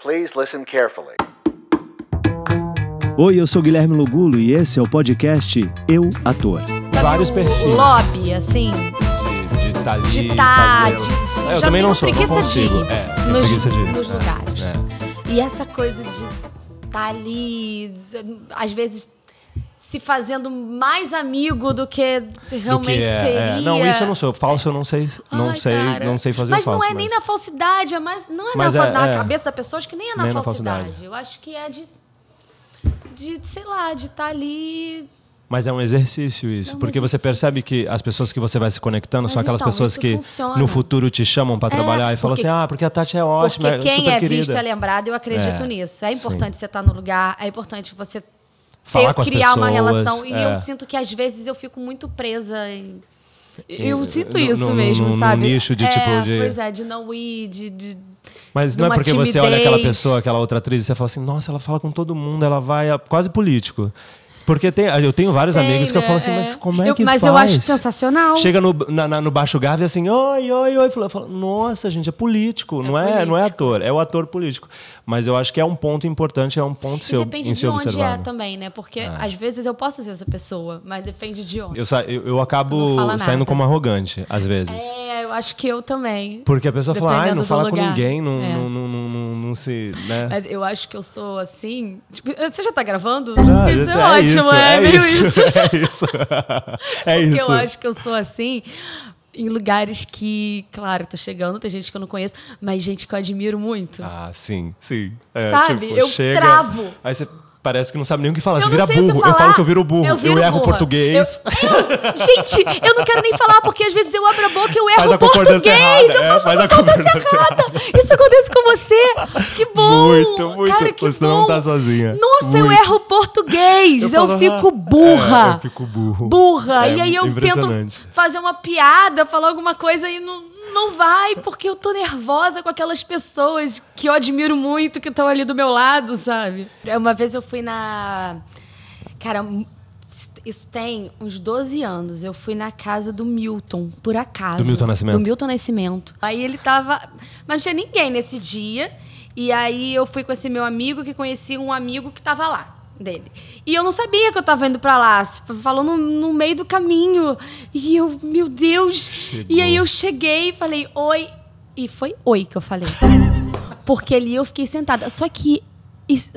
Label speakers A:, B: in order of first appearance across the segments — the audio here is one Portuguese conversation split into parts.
A: Please listen carefully.
B: Oi, eu sou Guilherme Lugulo e esse é o podcast Eu, Ator.
C: Vários perfis.
D: Lobby, assim.
C: De estar ali,
D: De estar,
C: fazer... Eu
D: já
C: também
D: tenho
C: não sou, não
D: preguiça de
C: consigo.
D: ir nos lugares. E essa coisa de estar ali, às vezes se fazendo mais amigo do que realmente seria.
C: Não, isso eu não sou. Falso eu não sei, não sei fazer
D: mas
C: falso.
D: Mas não é nem na falsidade, não é na cabeça da pessoa, acho que nem é na falsidade. Eu acho que é sei lá, de estar ali...
C: Mas é um exercício isso, porque você percebe que as pessoas que você vai se conectando são aquelas pessoas que no futuro te chamam para trabalhar e falam assim, porque a Tati é ótima,
D: porque quem
C: super
D: é
C: querida.
D: visto é lembrado, eu acredito nisso. É importante você estar no lugar, é importante você
C: falar com as
D: criar uma
C: pessoas,
D: relação. E eu sinto que às vezes eu fico muito presa eu sinto isso mesmo, sabe?
C: No nicho de
D: Pois é, de não ir,
C: Mas não é porque
D: timidez.
C: você olha aquela pessoa, aquela outra atriz, e você fala assim, nossa, ela fala com todo mundo, ela vai quase político. Porque eu tenho vários amigos que eu falo assim, mas como é que
D: mas
C: faz?
D: Eu acho sensacional.
C: Chega no baixo grave assim, oi. Eu falo, nossa, gente, é político, não é ator, é o ator político. Mas eu acho que é um ponto importante, é um ponto em
D: depende
C: ser observado.
D: Depende de onde também, né? Porque às vezes eu posso ser essa pessoa, mas depende de onde.
C: Eu acabo saindo como arrogante, às vezes.
D: Eu acho que eu também.
C: Porque a pessoa fala, não fala com ninguém, não se... Né?
D: Mas eu acho que eu sou assim... Tipo, você já tá gravando?
C: Já,
D: isso
C: é ótimo.
D: É meio isso.
C: É isso.
D: Porque eu acho que eu sou assim em lugares que, claro, tô chegando, tem gente que eu não conheço, mas gente que eu admiro muito.
C: Ah, sim.
D: Sabe?
C: Tipo,
D: eu travo.
C: Aí você parece que não sabe nem o que falar.
D: Eu
C: você vira burro.
D: Eu
C: falo que eu viro burro. Eu erro português.
D: Gente, eu não quero nem falar, porque às vezes eu abro a boca e eu erro português.
C: Faz a concordância errada.
D: Isso acontece com você? Que bom!
C: Muito.
D: Cara, que
C: você
D: bom.
C: não tá sozinha.
D: Nossa, eu erro português. Eu fico burra.
C: Eu fico burro.
D: Burra. E aí eu tento fazer uma piada, falar alguma coisa e não vai, porque eu tô nervosa com aquelas pessoas que eu admiro muito, que estão ali do meu lado, sabe? Uma vez eu fui Cara, isso tem uns 12 anos. Eu fui na casa do Milton, por acaso.
C: Do Milton Nascimento?
D: Do Milton Nascimento. Aí ele tava... Mas não tinha ninguém nesse dia. E aí eu fui com esse meu amigo, que conhecia um amigo que tava lá. Dele. E eu não sabia que eu tava indo pra lá. Falou no meio do caminho. E eu, meu Deus. Chegou. E aí eu cheguei e falei, oi. E foi oi que eu falei. Porque ali eu fiquei sentada. Só que,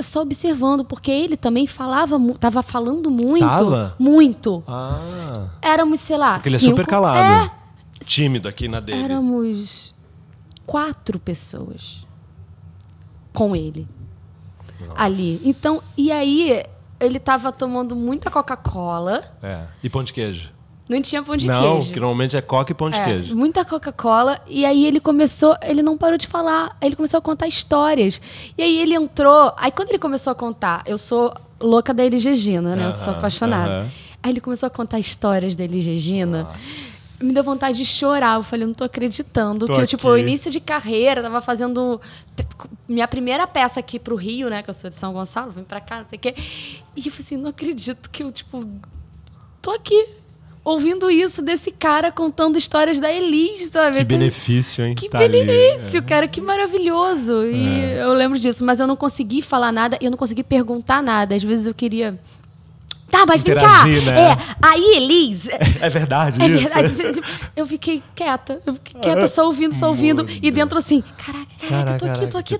D: só observando, porque ele também tava falando muito.
C: Tava?
D: Muito.
C: Ah.
D: Éramos, sei lá,
C: porque ele é super calado. Tímido aqui na dele.
D: Éramos 4 pessoas com ele. Nossa. Ali. Então, e aí, ele tava tomando muita Coca-Cola.
C: E pão de queijo?
D: Não tinha pão de queijo.
C: Não, que normalmente é Coca e pão de queijo.
D: Muita Coca-Cola. E aí ele não parou de falar. Aí ele começou a contar histórias. E aí ele entrou. Aí quando ele começou a contar, eu sou louca da Elis Regina, né? Eu sou apaixonada. Aí ele começou a contar histórias da Elis Regina. Nossa. Me deu vontade de chorar. Eu falei, eu não tô acreditando. O início de carreira, tava fazendo minha primeira peça aqui pro Rio, né? Que eu sou de São Gonçalo, vim pra cá, não sei o quê. E eu falei assim, não acredito que eu, tô aqui, ouvindo isso desse cara contando histórias da Elis, sabe?
C: Que benefício, hein?
D: Que benefício, cara, que maravilhoso. E eu lembro disso, mas eu não consegui falar nada, eu não consegui perguntar nada. Às vezes eu queria... Tá, mas vem cá. Né? Aí, Elis...
C: É verdade isso?
D: É verdade. Eu fiquei quieta. Só ouvindo. E dentro assim, caraca, tô aqui.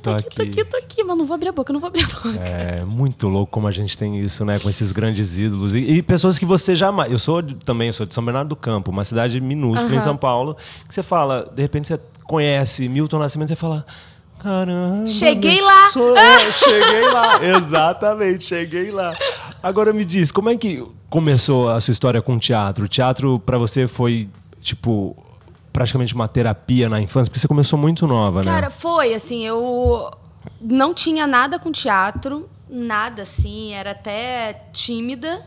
D: Mas não vou abrir a boca.
C: É muito louco como a gente tem isso, né? Com esses grandes ídolos. E pessoas que você jamais... Eu sou de São Bernardo do Campo, uma cidade minúscula em São Paulo, que você fala, de repente você conhece Milton Nascimento, você fala... Caramba.
D: Cheguei lá.
C: Cheguei lá. Exatamente, cheguei lá. Agora me diz, como é que começou a sua história com o teatro? O teatro pra você foi, praticamente uma terapia na infância? Porque você começou muito nova, né?
D: Cara, foi, assim, eu não tinha nada com teatro, nada, assim, era até tímida.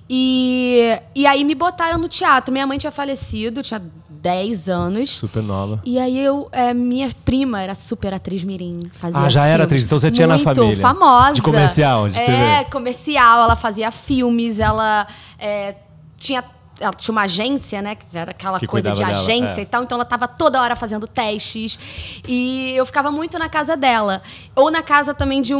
D: E aí me botaram no teatro. Minha mãe tinha falecido, tinha 10 anos.
C: Super nova.
D: E aí minha prima era super atriz mirim. Fazia
C: já era atriz, então você tinha na família.
D: Muito famosa.
C: De comercial, de TV.
D: Comercial. Ela fazia filmes, ela tinha ela tinha uma agência, né? Que era aquela
C: Que
D: coisa de
C: cuidava dela,
D: agência e tal. Então, ela estava toda hora fazendo testes. E eu ficava muito na casa dela. Ou na casa também de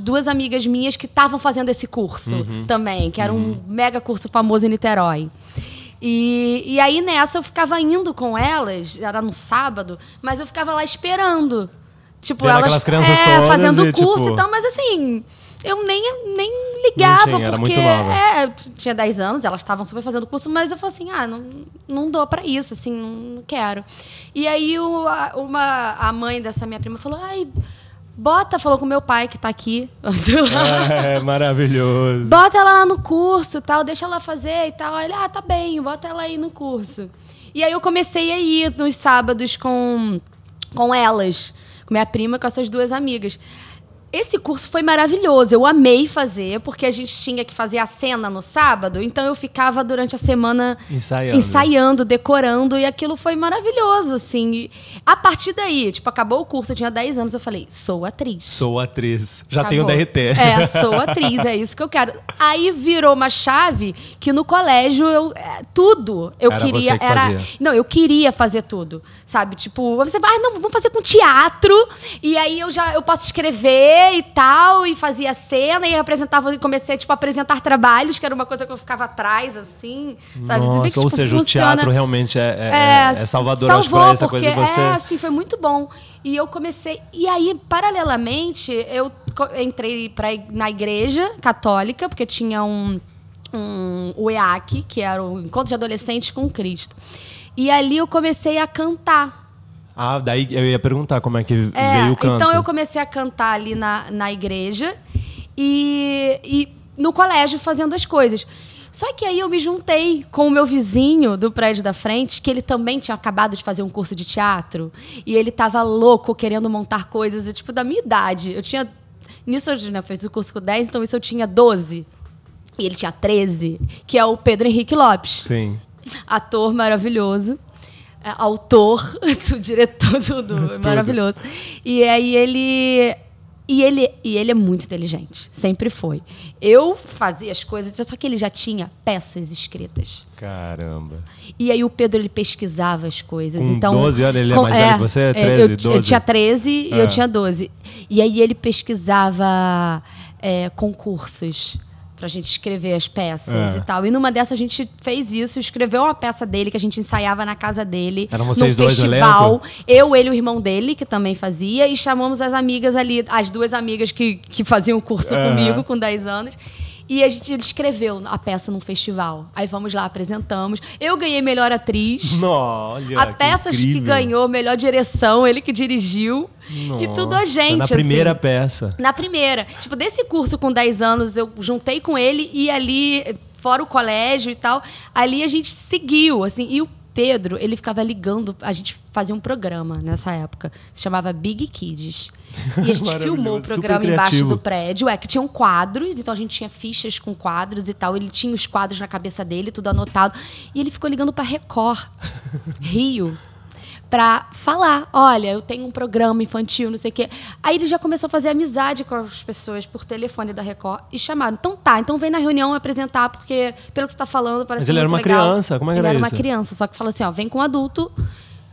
D: duas amigas minhas que estavam fazendo esse curso também. Que era um mega curso famoso em Niterói. E aí, nessa, eu ficava indo com elas. Era no sábado. Mas eu ficava lá esperando. Tipo,
C: vendo
D: elas
C: aquelas crianças todas
D: fazendo
C: e,
D: curso
C: tipo...
D: e tal. Mas assim... Eu nem ligava,
C: tinha, era
D: porque
C: muito nova.
D: eu tinha 10 anos, elas estavam super fazendo curso, mas eu falei assim, não dou pra isso, assim, não quero. E aí a mãe dessa minha prima falou, falou com meu pai que tá aqui.
C: É, maravilhoso.
D: Bota ela lá no curso e tal, deixa ela fazer e tal. Aí ele, tá bem, bota ela aí no curso. E aí eu comecei a ir nos sábados com elas, com minha prima, com essas duas amigas. Esse curso foi maravilhoso, eu amei fazer, porque a gente tinha que fazer a cena no sábado, então eu ficava durante a semana ensaiando, decorando, e aquilo foi maravilhoso, assim. E a partir daí, tipo, acabou o curso, eu tinha 10 anos, eu falei, sou atriz.
C: Sou atriz. Já
D: Acabou.
C: tenho DRT.
D: Sou atriz, é isso que eu quero. Aí virou uma chave que no colégio tudo eu
C: era
D: queria.
C: Você que fazia.
D: Não, eu queria fazer tudo, sabe? Tipo, você vai, não, vamos fazer com teatro, e aí eu posso escrever e tal, e fazia cena, e apresentava, e comecei, tipo, a apresentar trabalhos, que era uma coisa que eu ficava atrás, assim, sabe?
C: Nossa,
D: Você vê que,
C: ou
D: tipo,
C: seja,
D: funciona...
C: o teatro realmente é salvador, acho, pra essa coisa de você.
D: assim, foi muito bom. E eu comecei... E aí, paralelamente, eu entrei na igreja católica, porque tinha o EAC, que era o Encontro de Adolescentes com Cristo. E ali eu comecei a cantar.
C: Daí eu ia perguntar como é que veio o canto.
D: Então eu comecei a cantar ali na igreja e no colégio fazendo as coisas. Só que aí eu me juntei com o meu vizinho do prédio da frente, que ele também tinha acabado de fazer um curso de teatro, e ele tava louco querendo montar coisas, tipo, da minha idade. Nisso eu fiz o curso com 10, então isso eu tinha 12. E ele tinha 13, que é o Pedro Henrique Lopes.
C: Sim.
D: Ator maravilhoso. Autor, do diretor, tudo maravilhoso. E aí ele é muito inteligente, sempre foi. Eu fazia as coisas, só que ele já tinha peças escritas.
C: Caramba.
D: E aí o Pedro, ele pesquisava as coisas.
C: Com
D: então
C: 12 anos, ele é mais velho que você? 13, 12?
D: Eu tinha 13 e eu tinha 12. E aí ele pesquisava concursos pra gente escrever as peças e tal. E numa dessas a gente fez isso, escreveu uma peça dele que a gente ensaiava na casa dele.
C: Eram vocês
D: num
C: dois no
D: festival.
C: elenco?
D: Ele e o irmão dele, que também fazia, e chamamos as amigas ali, as duas amigas que faziam o curso comigo, com 10 anos. E ele escreveu a peça num festival. Aí vamos lá, apresentamos. Eu ganhei melhor atriz.
C: Olha,
D: a peça que ganhou melhor direção, ele que dirigiu.
C: Nossa,
D: e tudo a gente.
C: Na primeira peça.
D: Na primeira. Tipo, desse curso com 10 anos, eu juntei com ele e ali, fora o colégio e tal, ali a gente seguiu, assim. E o Pedro, ele ficava ligando, a gente fazia um programa nessa época, se chamava Big Kids. E a gente filmou o programa embaixo do prédio, que tinham quadros, então a gente tinha fichas com quadros e tal, ele tinha os quadros na cabeça dele, tudo anotado, e ele ficou ligando pra Record, Rio, pra falar, olha, eu tenho um programa infantil, não sei o quê. Aí ele já começou a fazer amizade com as pessoas por telefone da Record e chamaram. Então vem na reunião apresentar, porque pelo que você tá falando parece muito legal.
C: Mas ele era uma criança? Como é que era isso?
D: Ele era uma criança, só que falou assim, vem com um adulto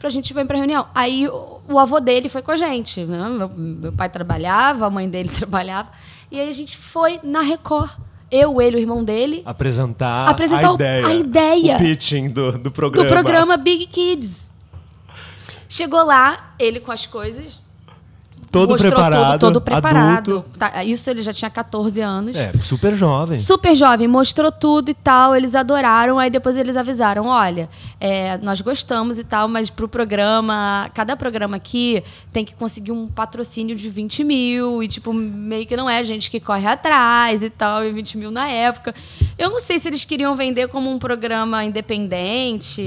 D: pra gente vir pra reunião. Aí o avô dele foi com a gente, né? Meu pai trabalhava, a mãe dele trabalhava. E aí a gente foi na Record. Ele, o irmão dele.
C: Apresentar
D: a ideia.
C: O pitching do programa.
D: Do programa Big Kids. Chegou lá, ele com as coisas.
C: Todo preparado.
D: Todo preparado. Tá, isso ele já tinha 14 anos.
C: Super jovem.
D: Super jovem. Mostrou tudo e tal. Eles adoraram. Aí depois eles avisaram, olha, nós gostamos e tal, mas pro programa, cada programa aqui tem que conseguir um patrocínio de 20 mil. E tipo, meio que não é a gente que corre atrás e tal. E 20 mil na época. Eu não sei se eles queriam vender como um programa independente,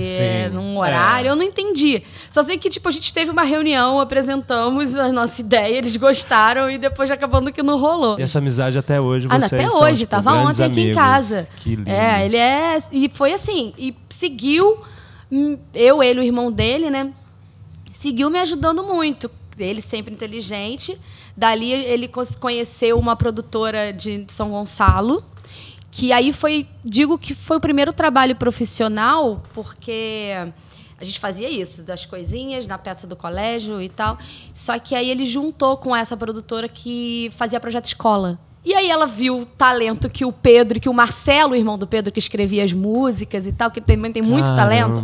D: num horário. Eu não entendi. Só sei que tipo, a gente teve uma reunião, apresentamos a nossa ideia, eles gostaram e depois acabando que não rolou.
C: E essa amizade até hoje, vocês
D: até
C: são,
D: hoje,
C: tipo,
D: tava ontem
C: amigos.
D: Aqui em casa.
C: Que lindo.
D: Ele e foi assim, e seguiu, ele, o irmão dele, né, seguiu me ajudando muito. Ele sempre inteligente. Dali ele conheceu uma produtora de São Gonçalo, Que aí digo que foi o primeiro trabalho profissional, porque a gente fazia isso, das coisinhas, na peça do colégio e tal. Só que aí ele juntou com essa produtora que fazia projeto escola. E aí ela viu o talento que o Pedro, que o Marcelo, o irmão do Pedro, que escrevia as músicas e tal, que também tem muito talento,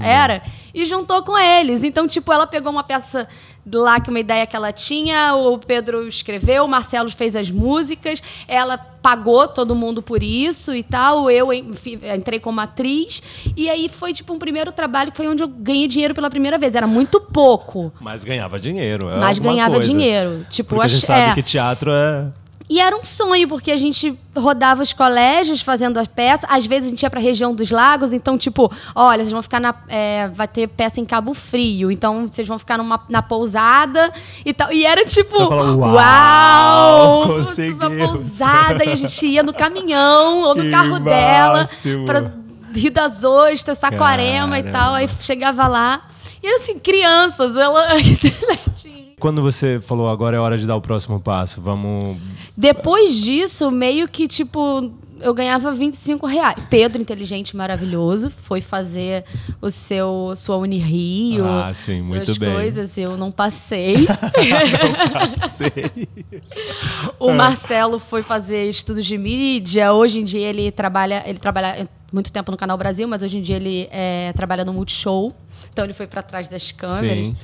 D: e juntou com eles. Então, tipo, ela pegou uma peça lá, que uma ideia que ela tinha, o Pedro escreveu, o Marcelo fez as músicas, ela pagou todo mundo por isso e tal, eu entrei como atriz, e aí foi, tipo, um primeiro trabalho que foi onde eu ganhei dinheiro pela primeira vez. Era muito pouco.
C: Mas ganhava dinheiro.
D: Mas ganhava dinheiro. Tipo,
C: porque a gente sabe que teatro é...
D: E era um sonho, porque a gente rodava os colégios fazendo as peças. Às vezes a gente ia pra região dos lagos. Então, tipo, olha, vocês vão ficar vai ter peça em Cabo Frio. Então, vocês vão ficar na pousada e tal. E era tipo, uau!
C: Conseguiu!
D: Uma pousada. E a gente ia no caminhão ou no carro dela pra Rio das Ostras, Saquarema e tal. Aí chegava lá. E era assim, crianças.
C: Quando você falou, agora é hora de dar o próximo passo, vamos...
D: Depois disso, meio que, tipo, eu ganhava R$25. Pedro, inteligente, maravilhoso, foi fazer sua Unirio.
C: Ah, sim, muito bem.
D: Coisas, eu não passei.
C: Não passei.
D: O Marcelo foi fazer estudos de mídia. Hoje em dia ele trabalha muito tempo no Canal Brasil, mas hoje em dia ele trabalha no Multishow. Então ele foi para trás das câmeras.
C: Sim.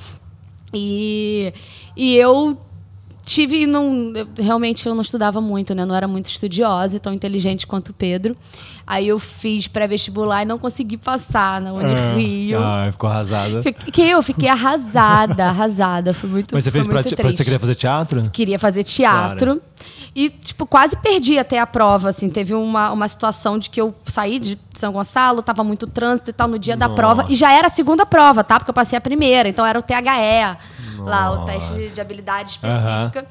D: E eu tive... realmente eu não estudava muito, né? Não era muito estudiosa e tão inteligente quanto o Pedro. Aí eu fiz pré-vestibular e não consegui passar na Unirio.
C: Ficou arrasada.
D: Eu fiquei arrasada. Foi muito
C: Mas você fez
D: muito triste.
C: Você queria fazer teatro?
D: Queria fazer teatro. Claro. E, tipo, quase perdi até a prova, assim. Teve uma situação de que eu saí de São Gonçalo, tava muito trânsito e tal, no dia da prova. E já era a segunda prova, tá? Porque eu passei a primeira. Então, era o THE, lá, o teste de habilidade específica.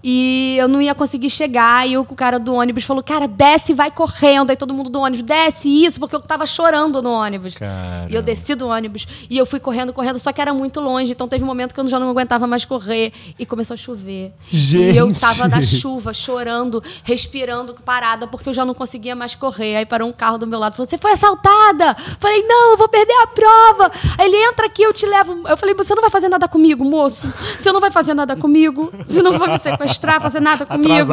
D: E eu não ia conseguir chegar. E o cara do ônibus falou, cara, desce e vai correndo. Aí todo mundo do ônibus, desce isso, porque eu tava chorando no ônibus.
C: Caramba.
D: E eu desci do ônibus. E eu fui correndo, só que era muito longe. Então teve um momento que eu já não aguentava mais correr. E começou a chover.
C: Gente.
D: E eu tava na chuva, chorando, respirando, parada, porque eu já não conseguia mais correr. Aí parou um carro do meu lado e falou, você foi assaltada? Falei, não, eu vou perder a prova. Aí ele, entra aqui, eu te levo. Eu falei, você não vai fazer nada comigo, moço? Você não vai fazer nada comigo? Você não vai me sequestrar? Fazer nada comigo.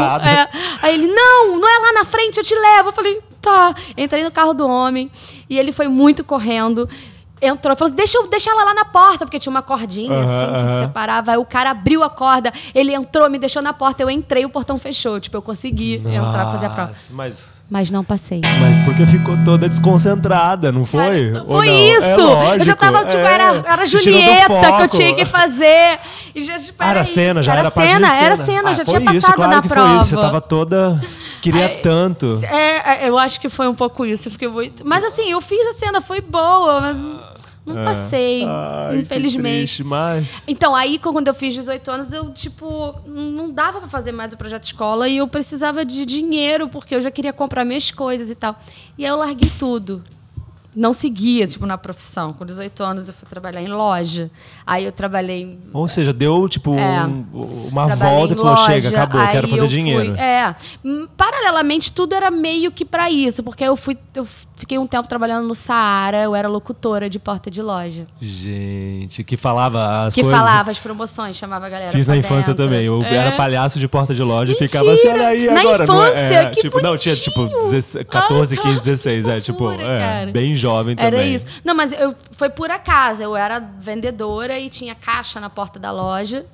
D: Aí ele, não é lá na frente, eu te levo. Eu falei, tá. Entrei no carro do homem e ele foi muito correndo. Entrou, falou assim, deixa ela lá na porta, porque tinha uma cordinha que separava. Aí o cara abriu a corda, ele entrou, me deixou na porta, eu entrei, o portão fechou. Tipo, eu consegui entrar pra fazer a prova. Mas não passei.
C: Mas porque ficou toda desconcentrada, não foi?
D: Cara, foi isso! Eu já tava, tipo, era Julieta que eu tinha que fazer. E já, tipo,
C: era cena, já era
D: cena, eu já tinha passado
C: claro
D: na prova.
C: Foi isso. Você tava toda... Queria tanto.
D: Eu acho que foi um pouco isso. Eu fiquei muito... Mas assim, eu fiz a cena, foi boa, mas não passei, infelizmente.
C: Que triste, mas...
D: Então, aí quando eu fiz 18 anos, eu, tipo, não dava pra fazer mais o projeto escola e eu precisava de dinheiro, porque eu já queria comprar minhas coisas e tal. E aí eu larguei tudo. Não seguia, tipo, na profissão. Com 18 anos eu fui trabalhar em loja. Aí eu trabalhei...
C: Ou seja, deu, tipo, uma volta e falou, chega, acabou, quero fazer dinheiro.
D: Paralelamente, tudo era meio que pra isso. Porque eu fiquei um tempo trabalhando no Saara, eu era locutora de porta de loja.
C: Gente, que falava as coisas...
D: Que falava as promoções, chamava a galera.
C: Fiz na infância também. Eu era palhaço de porta de loja.
D: Mentira.
C: E ficava assim, olha aí
D: na
C: agora.
D: Infância, que
C: tipo, não, tinha tipo 14, 15, 16. Bem jovem também.
D: Era isso. Não, mas foi por acaso. Eu era vendedora e tinha caixa na porta da loja.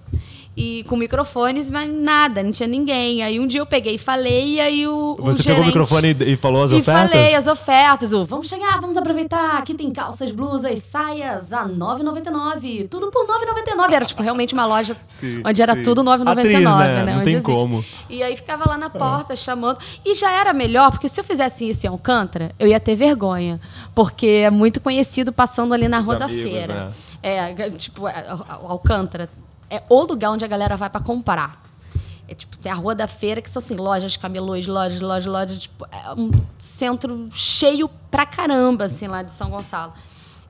D: E com microfones, mas nada, não tinha ninguém. Aí um dia eu peguei e falei, e aí
C: Você
D: gerente,
C: pegou o microfone e falou as ofertas?
D: E falei as ofertas. Vamos chegar, vamos aproveitar. Aqui tem calças, blusas, saias a R$ 9,99. Tudo por R$ 9,99. Era tipo realmente uma loja onde era tudo R$ 9,99.
C: Atriz, né? Não tem
D: existe.
C: Como.
D: E aí ficava lá na porta chamando. E já era melhor, porque se eu fizesse isso em Alcântara, eu ia ter vergonha. Porque é muito conhecido passando ali na Rua da Feira. Né? Tipo, Alcântara é o lugar onde a galera vai pra comprar. Tipo, tem a Rua da Feira, que são assim, lojas, camelôs, lojas. Tipo, é um centro cheio pra caramba, assim, lá de São Gonçalo.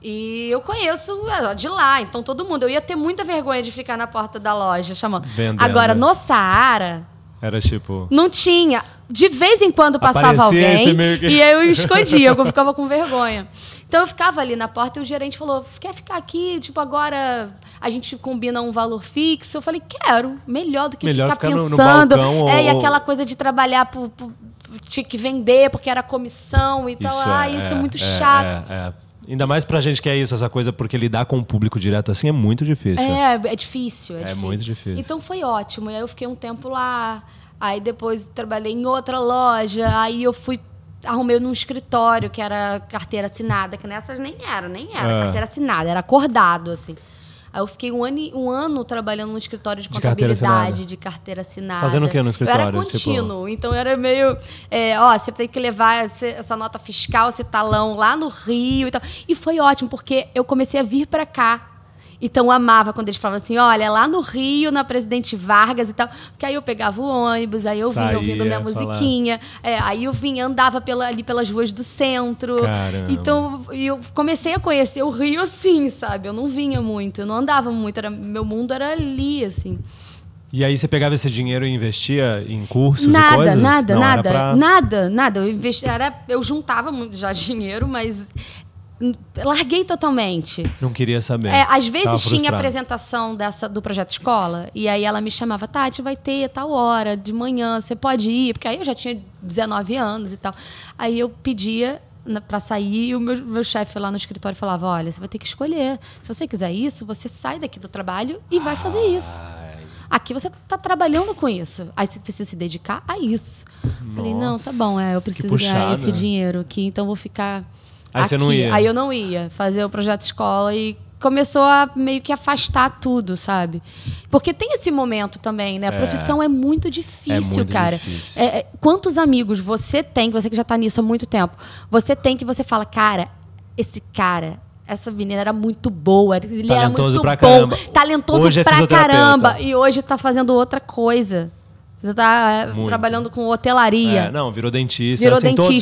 D: E eu conheço de lá, então todo mundo. Eu ia ter muita vergonha de ficar na porta da loja chamando.
C: Vendendo.
D: Agora, no Saara,
C: Era tipo...
D: Não tinha. De vez em quando passava alguém e eu escondia, eu ficava com vergonha. Então eu ficava ali na porta e o gerente falou, quer ficar aqui? Tipo, agora a gente combina um valor fixo. Eu falei, quero. Melhor do que ficar pensando.
C: No balcão,
D: e aquela coisa de trabalhar tinha que vender porque era comissão e tal. Isso é muito chato.
C: Ainda mais pra gente que é isso, essa coisa, porque lidar com o público direto assim é muito difícil.
D: É difícil. É
C: muito difícil.
D: Então foi ótimo. E aí eu fiquei um tempo lá, aí depois trabalhei em outra loja, aí eu arrumei num escritório que era carteira assinada, que nessas nem era carteira assinada, era acordado, assim. Aí eu fiquei um ano trabalhando num escritório de contabilidade, de carteira assinada.
C: Fazendo o que no escritório?
D: Eu era contínuo, então era meio... você tem que levar essa nota fiscal, esse talão lá no Rio e tal. E foi ótimo, porque eu comecei a vir pra cá. Então eu amava quando eles falavam assim, olha, lá no Rio, na Presidente Vargas e tal. Porque aí eu pegava o ônibus, aí eu vinha ouvindo minha musiquinha. Aí eu vinha, andava ali pelas ruas do centro.
C: Caramba.
D: Então eu comecei a conhecer o Rio assim, sabe? Eu não vinha muito, eu não andava muito. Meu mundo era ali, assim.
C: E aí você pegava esse dinheiro e investia em cursos e coisas?
D: Nada. Eu juntava já dinheiro, mas... larguei totalmente.
C: Não queria saber.
D: Às vezes tinha apresentação do Projeto Escola, e aí ela me chamava, Tati, vai ter tal hora, de manhã, você pode ir? Porque aí eu já tinha 19 anos e tal. Aí eu pedia pra sair, e o meu chefe lá no escritório falava, olha, você vai ter que escolher. Se você quiser isso, você sai daqui do trabalho e vai fazer isso. Aqui você tá trabalhando com isso. Aí você precisa se dedicar a isso. Nossa, falei, não, tá bom, eu preciso ganhar esse dinheiro aqui, então vou ficar...
C: Aí você não ia?
D: Aí eu não ia fazer o projeto escola e começou a meio que afastar tudo, sabe? Porque tem esse momento também, né? A profissão é muito difícil, cara.
C: Difícil.
D: Quantos amigos você tem, você que já tá nisso há muito tempo, você tem que você fala, cara, essa menina era muito boa, ele era muito bom, talentoso pra caramba, e hoje tá fazendo outra coisa. Você tá trabalhando com hotelaria.
C: Virou dentista.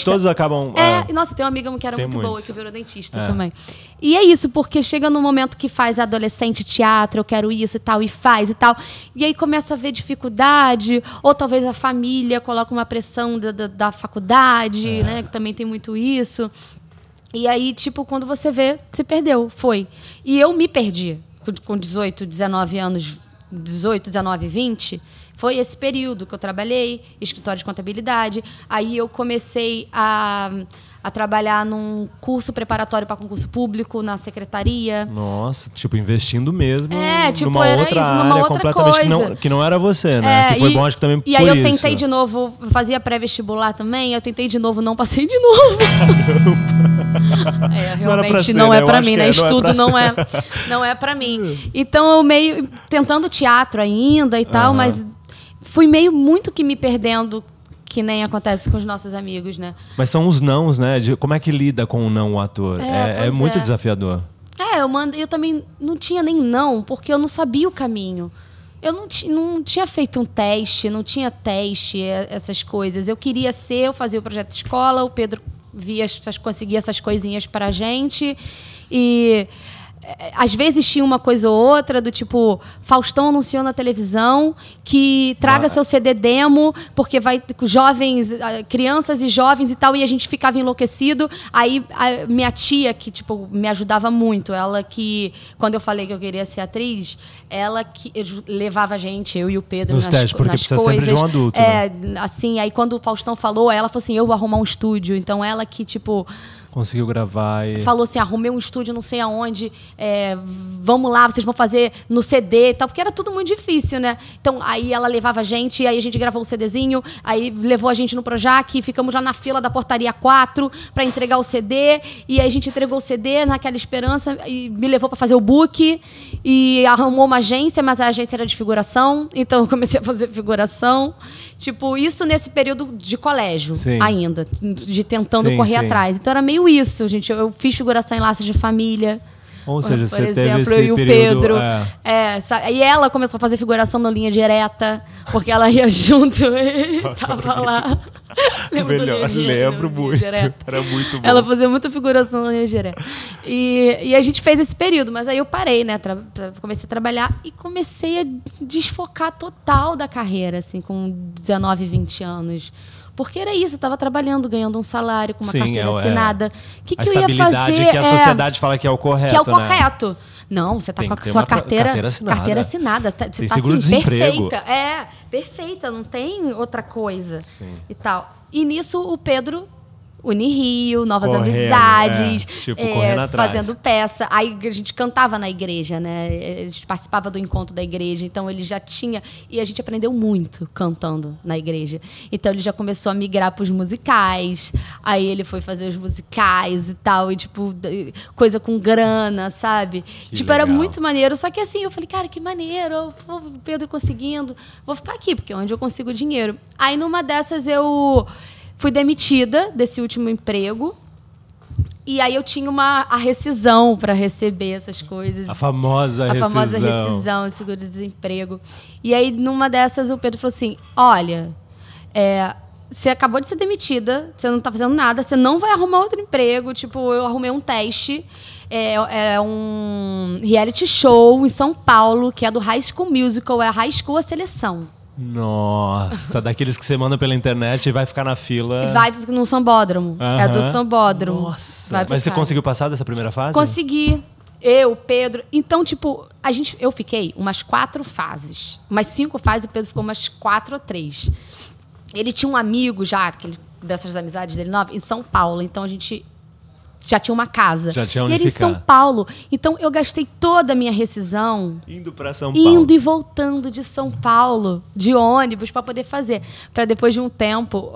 C: Todos acabam...
D: Nossa, tem uma amiga que era muito boa, que virou dentista também. E é isso, porque chega no momento que faz adolescente teatro, eu quero isso e tal, e faz e tal. E aí começa a ver dificuldade, ou talvez a família coloca uma pressão da faculdade, né? Que também tem muito isso. E aí, tipo, quando você vê, se perdeu, foi. E eu me perdi com 18, 19 anos, 18, 19, 20... Foi esse período que eu trabalhei, escritório de contabilidade. Aí eu comecei a trabalhar num curso preparatório para concurso público, na secretaria.
C: Nossa, tipo, investindo mesmo
D: tipo,
C: numa outra área completamente que não era você, né? Que foi bom, acho que também por isso.
D: E aí eu tentei de novo, fazia pré-vestibular também, eu tentei de novo, não passei de novo. Realmente não é pra mim, né? Estudo não é pra mim. Então eu meio tentando teatro ainda e tal, mas fui muito que me perdendo, que nem acontece com os nossos amigos, né?
C: Mas são os nãos, né? Como é que lida com o não o ator? É muito desafiador.
D: Eu também não tinha nem não, porque eu não sabia o caminho. Eu não tinha feito um teste, não tinha teste, essas coisas. Eu queria eu fazia o projeto de escola, o Pedro conseguia essas coisinhas pra gente. E às vezes tinha uma coisa ou outra do tipo, Faustão anunciou na televisão que traga seu CD demo, porque vai com jovens, crianças e jovens e tal, e a gente ficava enlouquecido. Aí a minha tia, que tipo, me ajudava muito, ela que, quando eu falei que eu queria ser atriz, ela que levava a gente, eu e o Pedro,
C: nos testes, porque precisa sempre de um adulto.
D: Assim, aí quando o Faustão falou, ela falou assim, eu vou arrumar um estúdio. Então ela que, tipo...
C: Conseguiu gravar e...
D: Falou assim, arrumei um estúdio não sei aonde, vamos lá, vocês vão fazer no CD e tal, porque era tudo muito difícil, né? Então, aí ela levava a gente, aí a gente gravou o CDzinho, aí levou a gente no Projac, ficamos já na fila da portaria 4 para entregar o CD, e aí a gente entregou o CD naquela esperança, e me levou para fazer o book, e arrumou uma agência, mas a agência era de figuração, então eu comecei a fazer figuração. Tipo, isso nesse período de colégio ainda, de tentando correr atrás. Então era meio isso, gente. Eu fiz figuração em Laços de Família.
C: Ou seja,
D: por
C: você teve
D: exemplo,
C: esse
D: eu e o
C: período,
D: Pedro. E ela começou a fazer figuração na linha direta, porque ela ia junto e tava lá.
C: Lembro muito. Era muito bom.
D: Ela fazia muita figuração na linha direta. E a gente fez esse período, mas aí eu parei, né? Comecei a trabalhar e comecei a desfocar total da carreira, assim, com 19, 20 anos. Porque era isso, eu estava trabalhando, ganhando um salário, com uma carteira assinada. O que eu ia fazer?
C: Que a sociedade fala que é o correto,
D: que é o correto. Não, você está com a sua carteira assinada. Você está assim, perfeita. Perfeita, não tem outra coisa. Sim. E tal. E nisso o Pedro... Unirio, novas amizades,
C: correndo atrás.
D: Fazendo peça. Aí a gente cantava na igreja, né? A gente participava do encontro da igreja, então ele já tinha... E a gente aprendeu muito cantando na igreja. Então ele já começou a migrar para os musicais, aí ele foi fazer os musicais e tal, e tipo, coisa com grana, sabe? Era muito maneiro, só que assim, eu falei, cara, que maneiro, o Pedro conseguindo, vou ficar aqui, porque é onde eu consigo dinheiro. Aí numa dessas eu... fui demitida desse último emprego. E aí eu tinha a rescisão para receber essas coisas.
C: A famosa
D: rescisão, seguro-desemprego. E aí, numa dessas, o Pedro falou assim, olha, você acabou de ser demitida, você não está fazendo nada, você não vai arrumar outro emprego. Tipo, eu arrumei um teste. É um reality show em São Paulo, que é do High School Musical, é a High School A Seleção.
C: Nossa, daqueles que você manda pela internet e vai ficar na fila.
D: Vai no Sambódromo. É do Sambódromo.
C: Nossa. Mas você conseguiu passar dessa primeira fase?
D: Consegui. Eu, Pedro. Então, tipo, eu fiquei umas 4 fases. Umas 5 fases, o Pedro ficou umas 4 ou 3. Ele tinha um amigo já, dessas amizades dele nova, em São Paulo. Então a gente já tinha uma casa.
C: Já tinha onde
D: e ele
C: ficar.
D: Em São Paulo. Então eu gastei toda a minha rescisão
C: indo para São Paulo.
D: Indo e voltando de São Paulo, de ônibus, para poder fazer. Para depois de um tempo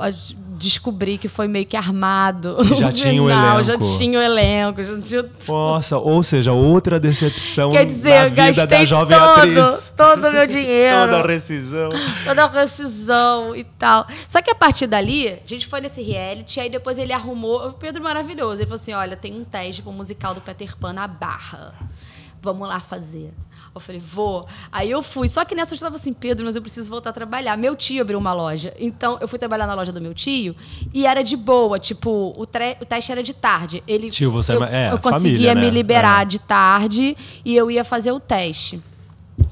D: descobrir que foi meio que armado.
C: Já tinha o elenco.
D: Já tinha o elenco. Já tinha...
C: Nossa, ou seja, outra decepção.
D: Quer dizer,
C: na vida da jovem atriz.
D: Todo o meu dinheiro.
C: Toda a rescisão.
D: Toda a rescisão e tal. Só que a partir dali, a gente foi nesse reality, aí depois ele arrumou... O Pedro maravilhoso. Ele falou assim, olha, tem um teste pro musical do Peter Pan na Barra. Vamos lá fazer. Eu falei, vou. Aí eu fui. Só que nessa eu estava assim, Pedro, mas eu preciso voltar a trabalhar. Meu tio abriu uma loja. Então, eu fui trabalhar na loja do meu tio e era de boa. Tipo, o teste era de tarde.
C: Tio, você
D: eu conseguia me liberar de tarde e eu ia fazer o teste.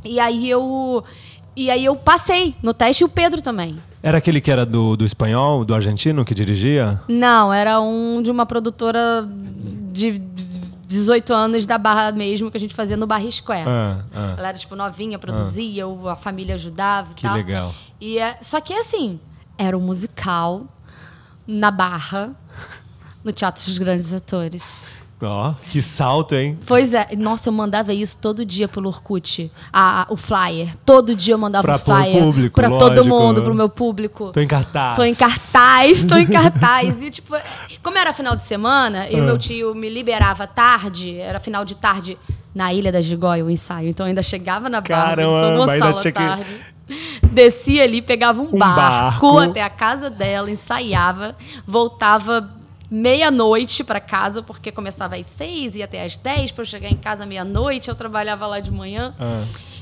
D: E aí eu passei no teste e o Pedro também.
C: Era aquele que era do espanhol, do argentino, que dirigia?
D: Não, era de uma produtora de 18 anos da Barra mesmo, que a gente fazia no Barra Square. Ela era, tipo, novinha, produzia, a família ajudava e tal.
C: Que legal.
D: Só que, assim, era um musical na Barra, no Teatro dos Grandes Atores.
C: Ó, que salto, hein?
D: Pois é. Nossa, eu mandava isso todo dia pelo Orkut. O flyer. Todo dia eu mandava o flyer.
C: Público,
D: pra todo mundo, pro meu público.
C: Tô em cartaz.
D: Tô em cartaz. E, tipo, como era final de semana, e meu tio me liberava tarde, era final de tarde, na Ilha da Gigóia, o ensaio. Então eu ainda chegava na Barra de São Gonçalo à tarde. Descia ali, pegava um barco até a casa dela, ensaiava, voltava meia-noite para casa, porque começava às 6 e ia até às 10 para eu chegar em casa meia-noite. Eu trabalhava lá de manhã.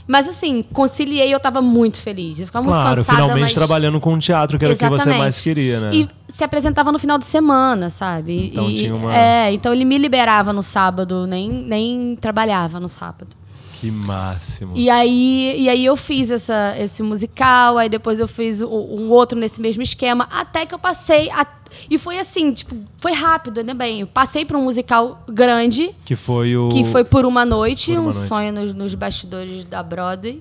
D: Mas assim, conciliei, eu estava muito feliz. Eu ficava muito cansada,
C: finalmente trabalhando com um teatro, que era o que você mais queria, né?
D: E se apresentava no final de semana, sabe?
C: Então tinha uma...
D: então ele me liberava no sábado, nem trabalhava no sábado.
C: Que máximo.
D: E aí eu fiz esse musical, aí depois eu fiz um outro nesse mesmo esquema, até que eu passei... E foi assim, tipo, foi rápido, ainda bem. Eu passei para um musical grande.
C: Que foi
D: Por Uma Noite, sonho nos bastidores da Broadway.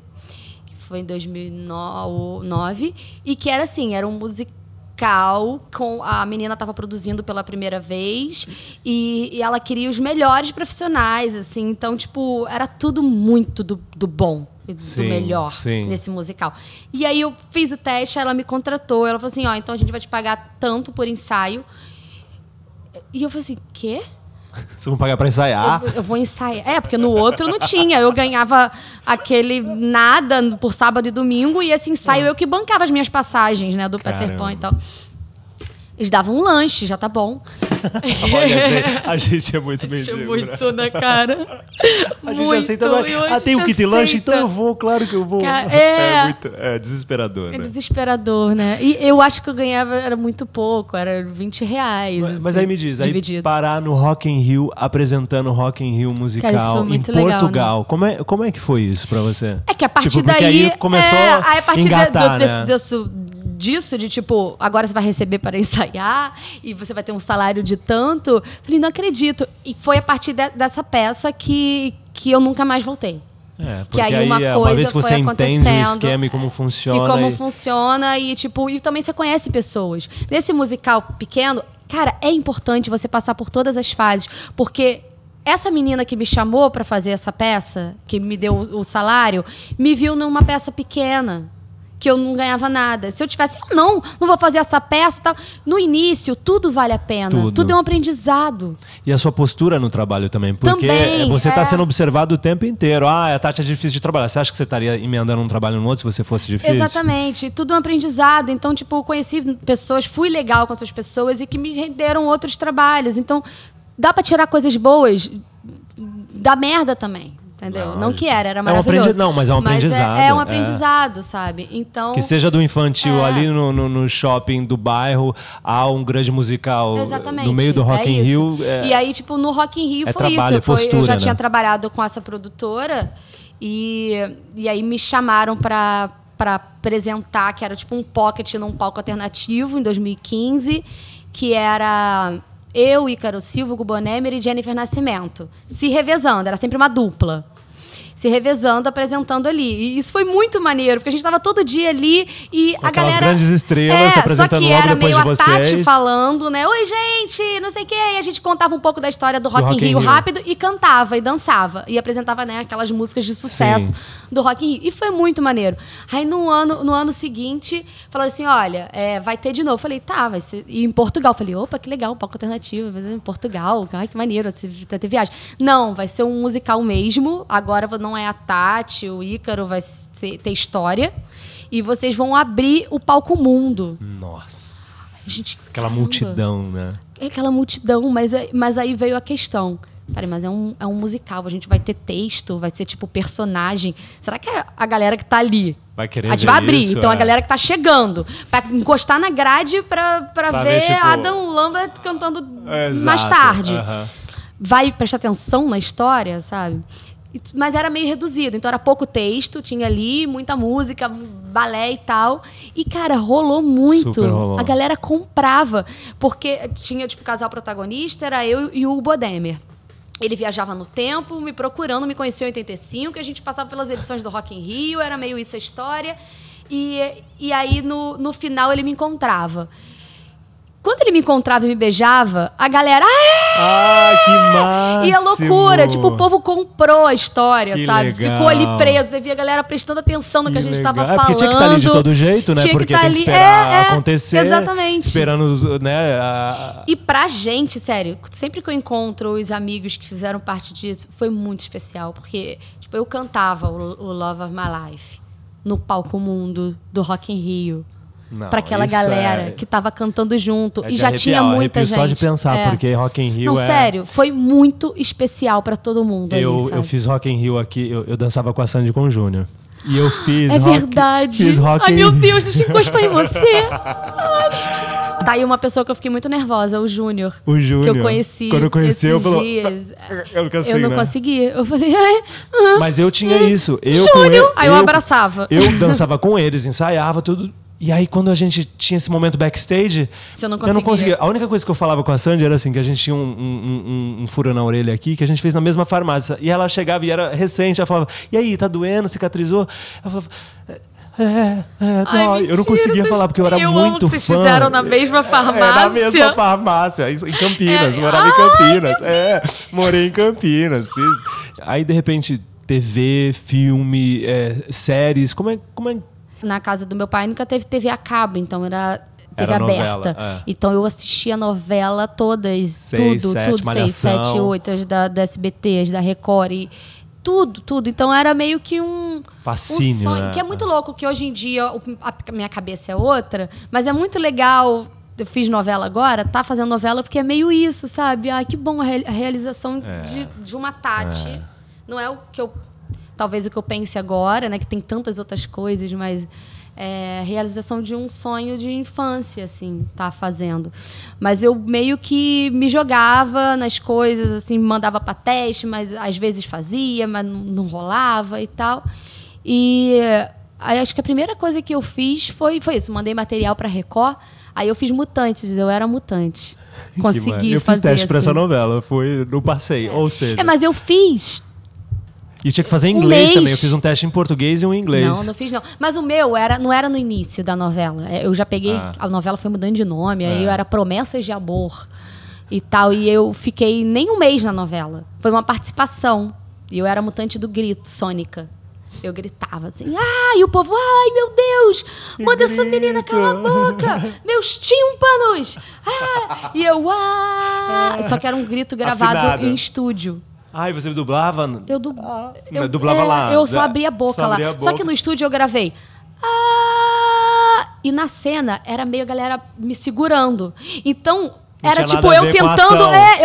D: Que foi em 2009. E que era assim, era um musical com a menina estava produzindo pela primeira vez e ela queria os melhores profissionais, assim. Então, tipo, era tudo muito do bom. Do melhor nesse musical. E aí eu fiz o teste, ela me contratou. Ela falou assim, então a gente vai te pagar tanto por ensaio. E eu falei assim, quê?
C: Vocês vão pagar pra ensaiar?
D: Eu vou ensaiar. Porque no outro não tinha. Eu ganhava aquele nada por sábado e domingo e esse ensaio eu que bancava as minhas passagens, né? Do Peter Pan e tal. Eles davam um lanche, já tá bom.
C: Olha, a gente é muito mendigo.
D: Muito, né, cara?
C: A gente aceita. Tem um kit lanche, então eu vou, claro que eu vou. É desesperador, né?
D: É desesperador, né? E eu acho que eu ganhava, era muito pouco, era R$20.
C: Mas
D: assim,
C: aí me diz,
D: dividido.
C: aí parar no Rock in Rio, apresentando Rock in Rio musical em Portugal.
D: Legal, né?
C: Como é que foi isso pra você?
D: É que a partir
C: tipo,
D: daí...
C: Aí começou
D: a partir
C: engatar,
D: disso, de tipo, agora você vai receber para ensaiar e você vai ter um salário de tanto. Falei, não acredito. E foi a partir dessa peça que eu nunca mais voltei.
C: Porque aí uma vez que você entende o esquema e como funciona.
D: Funciona e tipo, e também você conhece pessoas. Nesse musical pequeno, cara, é importante você passar por todas as fases, porque essa menina que me chamou para fazer essa peça, que me deu o salário, me viu numa peça pequena, que eu não ganhava nada. Se eu tivesse, não vou fazer essa peça e tal. No início, tudo vale a pena. Tudo é um aprendizado.
C: E a sua postura no trabalho também. Porque você está sendo observado o tempo inteiro. A Tati é difícil de trabalhar. Você acha que você estaria emendando um trabalho no outro se você fosse difícil?
D: Exatamente. Tudo é um aprendizado. Então, tipo, eu conheci pessoas, fui legal com essas pessoas e que me renderam outros trabalhos. Então, dá para tirar coisas boas da merda também. Entendeu? Não que era maravilhoso.
C: Mas é um aprendizado.
D: Mas é um aprendizado, sabe? Então...
C: Que seja do infantil ali no shopping do bairro, há um grande musical no meio do Rock in Rio.
D: E aí, tipo, no Rock in Rio foi
C: trabalho,
D: isso. Eu já tinha trabalhado com essa produtora e aí me chamaram para apresentar, que era tipo um pocket num palco alternativo em 2015, que era... Eu, Ícaro Silva, Hugo Bonemer e Jennifer Nascimento. Se revezando, era sempre uma dupla. Se revezando, apresentando ali. E isso foi muito maneiro, porque a gente estava todo dia ali e
C: com
D: a galera...
C: grandes estrelas se apresentando logo depois de vocês.
D: Só que era meio a Tati falando, né? Oi, gente, não sei o quê. E a gente contava um pouco da história do Rock in Rio rápido e cantava e dançava. E apresentava, né, aquelas músicas de sucesso do Rock in Rio. E foi muito maneiro. Aí, no ano seguinte, falaram assim, olha, vai ter de novo. Eu falei, tá, vai ser... E em Portugal. Eu falei, opa, que legal, um palco alternativo. Em Portugal, ai, que maneiro, vai ter viagem. Não, vai ser um musical mesmo. Agora não é a Tati, o Ícaro, vai ter história. E vocês vão abrir o palco mundo.
C: Nossa.
D: Gente,
C: aquela multidão, né?
D: É aquela multidão, mas aí veio a questão. Peraí, mas é um musical, a gente vai ter texto, vai ser tipo personagem. Será que a galera que tá ali
C: vai querer
D: a gente vai abrir?
C: Isso,
D: então a galera que tá chegando, pra encostar na grade pra ver tipo... Adam Lambert cantando mais tarde. Vai prestar atenção na história, sabe? Mas era meio reduzido, então era pouco texto, tinha ali muita música, balé e tal. E, cara, rolou muito.
C: Super rolou.
D: A galera comprava, porque tinha, tipo, o casal protagonista, era eu e o Hugo Bonemer. Ele viajava no tempo, me procurando, me conheceu em 85, a gente passava pelas edições do Rock in Rio, era meio isso a história. E aí, no final, ele me encontrava. Quando ele me encontrava e me beijava, a galera...
C: que máximo!
D: E a loucura, tipo, o povo comprou a história,
C: que
D: sabe?
C: legal.
D: Ficou ali preso, você via a galera prestando atenção no que a gente estava falando.
C: Porque tinha que estar ali de todo jeito, né? Porque tem que esperar acontecer.
D: Exatamente.
C: Esperando, né?
D: E pra gente, sério, sempre que eu encontro os amigos que fizeram parte disso, foi muito especial. Porque, tipo, eu cantava o Love of My Life no palco mundo do Rock in Rio. Para aquela galera que tava cantando junto. E já tinha muita gente.
C: Só de pensar, porque Rock in Rio
D: sério, foi muito especial para todo mundo.
C: Eu fiz Rock in Rio aqui, eu dançava com a Sandy com o Júnior. E eu fiz
D: verdade.
C: Fiz rock
D: meu Deus, deixa eu encostar em você. Tá aí uma pessoa que eu fiquei muito nervosa, o Júnior.
C: O Júnior.
D: Que eu conheci.
C: Quando eu conheci, eu falei...
D: Eu não consegui. Eu falei...
C: Mas eu tinha isso.
D: Júnior! Aí eu abraçava.
C: Eu dançava com eles, ensaiava tudo... E aí, quando a gente tinha esse momento backstage,
D: eu não
C: conseguia. A única coisa que eu falava com a Sandy era assim, que a gente tinha um furo na orelha aqui, que a gente fez na mesma farmácia. E ela chegava e era recente, ela falava, e aí, tá doendo, cicatrizou? Ela falava,
D: Ai,
C: eu não conseguia falar, porque eu era muito fã.
D: Vocês fizeram na mesma farmácia?
C: Na mesma farmácia, em Campinas, morava em Campinas. Morei em Campinas. Fiz. Aí, de repente, TV, filme, séries, como é
D: Na casa do meu pai nunca teve TV a cabo, então era TV aberta.
C: Novela,
D: Então eu assistia novela todas,
C: 6,
D: tudo, 6, 7, 8, as do SBT, as da Record, e tudo. Então era meio que um
C: fascínio,
D: sonho,
C: né?
D: Que é muito louco, que hoje em dia a minha cabeça é outra, mas é muito legal eu fiz novela agora, tá fazendo novela porque é meio isso, sabe? Ai, que bom a realização de uma Tati. Não é o que eu... Talvez o que eu pense agora, né? Que tem tantas outras coisas, mas... É a realização de um sonho de infância, assim, tá fazendo. Mas eu meio que me jogava nas coisas, assim, mandava para teste, mas às vezes fazia, mas não rolava e tal. E aí acho que a primeira coisa que eu fiz foi isso. Mandei material para Record, aí eu fiz Mutantes, eu era mutante. Consegui
C: eu
D: fazer,
C: fiz teste para
D: assim.
C: essa novela, no passeio, ou seja...
D: mas eu fiz...
C: E tinha que fazer em inglês também. Eu fiz um teste em português e um em inglês.
D: Não fiz não. Mas o meu não era no início da novela. Eu já peguei... A novela foi mudando de nome. Aí eu era Promessas de Amor e tal. E eu fiquei nem um mês na novela. Foi uma participação. E eu era mutante do grito, Sônica. Eu gritava assim. E o povo... Ai, meu Deus! Manda essa menina calar a boca! Meus tímpanos! E eu... Só que era um grito gravado em estúdio.
C: E você dublava?
D: Eu
C: dublava lá.
D: Eu só abria a boca lá. Só que no estúdio eu gravei. E na cena era meio a galera me segurando. Então, era tipo eu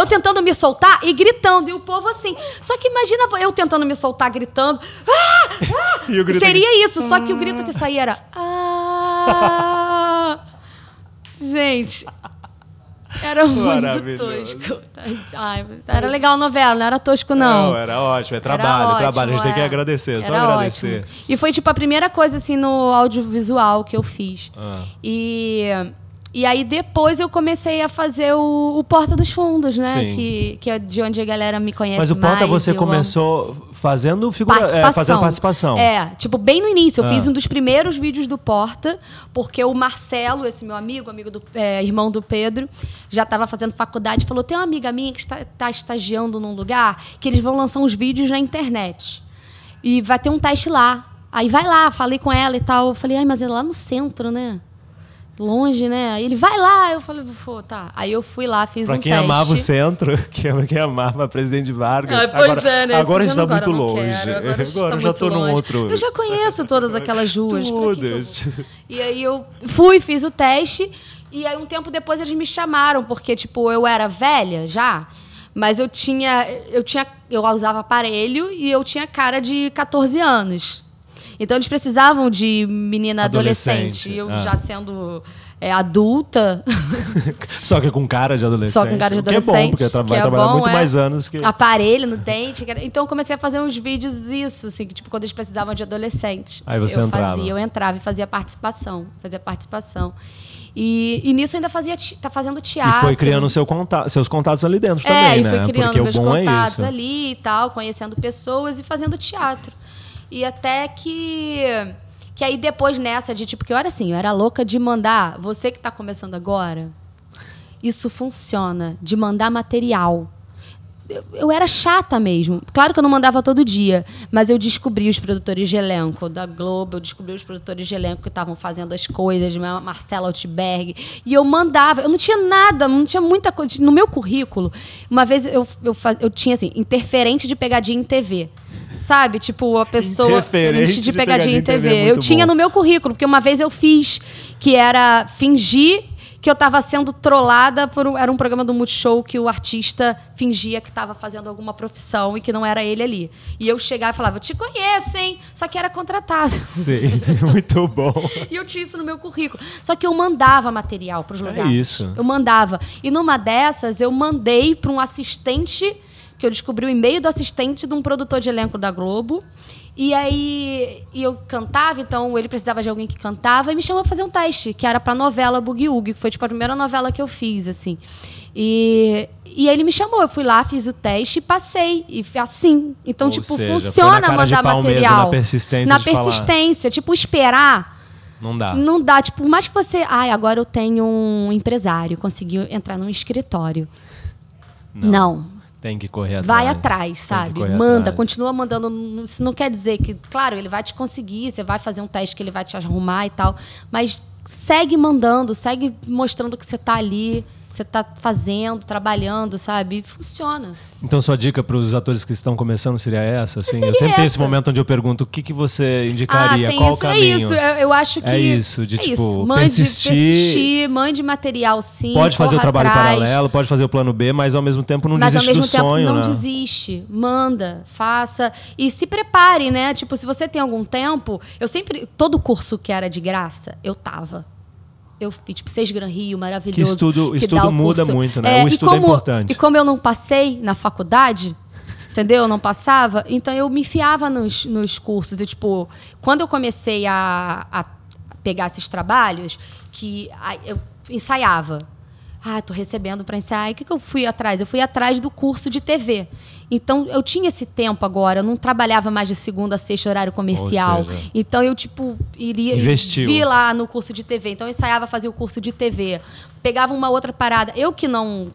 D: tentando me soltar e gritando. E o povo assim. Só que imagina eu tentando me soltar gritando. Seria isso. Só que o grito que saía era. Gente. Era muito tosco. Era legal a novela, não era tosco, não.
C: Não, era ótimo. É trabalho. A gente tem que agradecer, só agradecer.
D: Ótimo. E foi tipo a primeira coisa assim no audiovisual que eu fiz. E aí depois eu comecei a fazer o Porta dos Fundos, né? Que é de onde a galera me conhece mais.
C: Mas o Porta você começou fazendo participação.
D: Tipo, bem no início. Eu fiz um dos primeiros vídeos do Porta, porque o Marcelo, esse meu amigo irmão do Pedro, já estava fazendo faculdade, falou, tem uma amiga minha que está estagiando num lugar que eles vão lançar uns vídeos na internet. E vai ter um teste lá. Aí vai lá, falei com ela e tal. Eu falei, mas é lá no centro, né? Longe, né? Aí ele, vai lá. Eu falei, tá. Aí eu fui lá, fiz um teste.
C: Pra quem amava o centro, quem amava a Presidente Vargas.
D: Né?
C: Agora está muito longe.
D: Agora eu já estou num outro... Eu já conheço todas aquelas ruas.
C: Todas.
D: E aí eu fiz o teste. E aí um tempo depois eles me chamaram, porque, tipo, eu era velha já, mas eu usava aparelho e eu tinha cara de 14 anos. Então, eles precisavam de menina adolescente. Eu já sendo adulta.
C: Só que com cara de adolescente.
D: Só com cara de adolescente.
C: Que é bom, porque vai trabalhar muito mais anos que...
D: Aparelho no dente. Então, eu comecei a fazer uns vídeos assim, que, tipo, quando eles precisavam de adolescente.
C: Aí você entrava.
D: Eu entrava e fazia participação. E nisso eu ainda tá fazendo teatro.
C: E foi criando seus contatos ali dentro também, né?
D: E fui criando
C: porque
D: meus
C: o bom
D: contatos
C: é isso.
D: ali e tal, conhecendo pessoas e fazendo teatro. E até que aí depois nessa de tipo, que eu era louca de mandar, você que está começando agora, isso funciona, de mandar material. Eu era chata mesmo. Claro que eu não mandava todo dia, mas eu descobri os produtores de elenco da Globo, eu descobri os produtores de elenco que estavam fazendo as coisas, Marcela Altberg, e eu mandava. Eu não tinha nada, não tinha muita coisa. No meu currículo, uma vez eu tinha assim, interferente de pegadinha em TV. Sabe? Tipo, a pessoa interferente de pegadinha em TV. Eu tinha no meu currículo, porque uma vez eu fiz, que era fingir que eu estava sendo trollada era um programa do Multishow que o artista fingia que estava fazendo alguma profissão e que não era ele ali. E eu chegava e falava, eu te conheço, hein? Só que era contratada.
C: Sim, muito bom.
D: E eu tinha isso no meu currículo. Só que eu mandava material para os lugares.
C: É isso.
D: Eu mandava. E numa dessas, eu mandei para um assistente, que eu descobri o e-mail do assistente de um produtor de elenco da Globo. E aí eu cantava, então ele precisava de alguém que cantava e me chamou para fazer um teste, que era para a novela Boogie Woogie, que foi tipo a primeira novela que eu fiz, assim. E aí ele me chamou, eu fui lá, fiz o teste e passei. E assim. Então, ou tipo, seja, funciona mandar material.
C: Na persistência.
D: Tipo, esperar.
C: Não dá.
D: Não dá. Tipo, por mais que você... agora eu tenho um empresário, conseguiu entrar num escritório. Não.
C: Tem que correr atrás.
D: Vai atrás, sabe? Manda, continua mandando. Isso não quer dizer que... Claro, ele vai te conseguir, você vai fazer um teste que ele vai te arrumar e tal. Mas segue mandando, segue mostrando que você está ali. você tá fazendo, trabalhando, sabe? E funciona.
C: Então, sua dica para os atores que estão começando seria essa? Assim?
D: Seria
C: eu sempre tenho esse
D: essa.
C: momento onde eu pergunto o que você indicaria, qual o caminho.
D: É isso, eu acho que...
C: É isso, de tipo,
D: persistir, mande material sim,
C: pode fazer o trabalho
D: atrás,
C: paralelo, pode fazer o plano B, mas ao mesmo tempo não
D: mas
C: desiste
D: ao mesmo
C: do
D: tempo
C: sonho,
D: não
C: né?
D: desiste, manda, faça e se prepare, né? Tipo, se você tem algum tempo, todo curso que era de graça, eu tava. Eu fiz, tipo, 6 Gran Rio, maravilhoso.
C: Estudo muda muito, né? O estudo é importante.
D: E como eu não passei na faculdade, entendeu? Eu não passava, então eu me enfiava nos cursos. E, tipo, quando eu comecei a pegar esses trabalhos, eu ensaiava. Tô recebendo para ensaiar. E o que eu fui atrás? Eu fui atrás do curso de TV. Então, eu tinha esse tempo agora. Eu não trabalhava mais de segunda a sexta, horário comercial. Então, eu, tipo, vi lá no curso de TV. Então, eu ensaiava, fazia o curso de TV. Pegava uma outra parada. Eu que não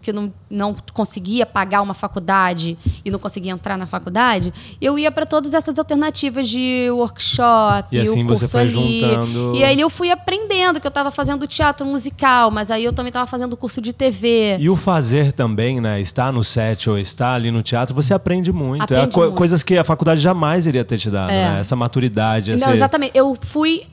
D: conseguia pagar uma faculdade e não conseguia entrar na faculdade, eu ia para todas essas alternativas de workshop,
C: e assim
D: o curso
C: você foi
D: ali.
C: juntando...
D: E aí eu fui aprendendo que eu estava fazendo teatro musical, mas aí eu também estava fazendo curso de TV.
C: E o fazer também, né? Estar no set ou estar ali no teatro, você aprende muito.
D: Muito.
C: Coisas que a faculdade jamais iria ter te dado, né? Essa maturidade.
D: Não, exatamente. Eu fui...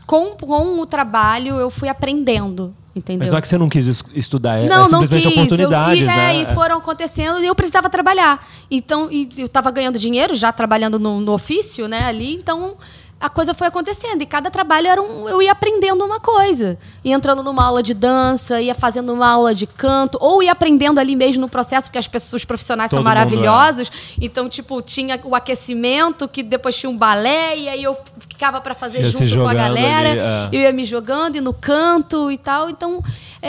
D: Com o trabalho, eu fui aprendendo. Entendeu?
C: Mas não é que você não quis estudar,
D: não
C: simplesmente
D: quis.
C: Oportunidades, né?
D: E foram acontecendo e eu precisava trabalhar. Então, eu estava ganhando dinheiro, já trabalhando no ofício, né, ali, então a coisa foi acontecendo. E cada trabalho eu ia aprendendo uma coisa. Ia entrando numa aula de dança, ia fazendo uma aula de canto, ou ia aprendendo ali mesmo no processo, porque os profissionais são maravilhosos. Então, tipo, tinha o aquecimento, que depois tinha um balé, e aí eu ficava para fazer junto com a galera. Eu ia me jogando e no canto e tal. Então,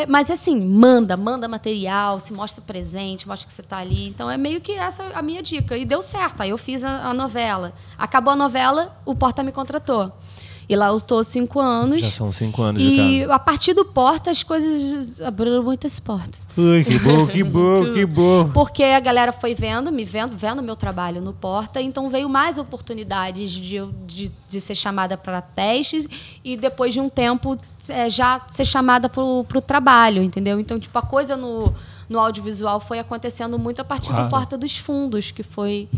D: mas assim, manda material, se mostra presente, mostra que você tá ali. Então, é meio que essa a minha dica. E deu certo. Aí eu fiz a novela. Acabou a novela, o Porta me contratou. E lá eu tô 5 anos.
C: Já são 5 anos de
D: E
C: casa.
D: a partir do Porta, as coisas abriram muitas portas.
C: Ui, que bom, que bom, que bom.
D: Porque a galera foi vendo o meu trabalho no Porta, então veio mais oportunidades de ser chamada para testes e depois de um tempo já ser chamada pro trabalho, entendeu? Então, tipo, a coisa no audiovisual foi acontecendo muito a partir do Porta dos Fundos, que foi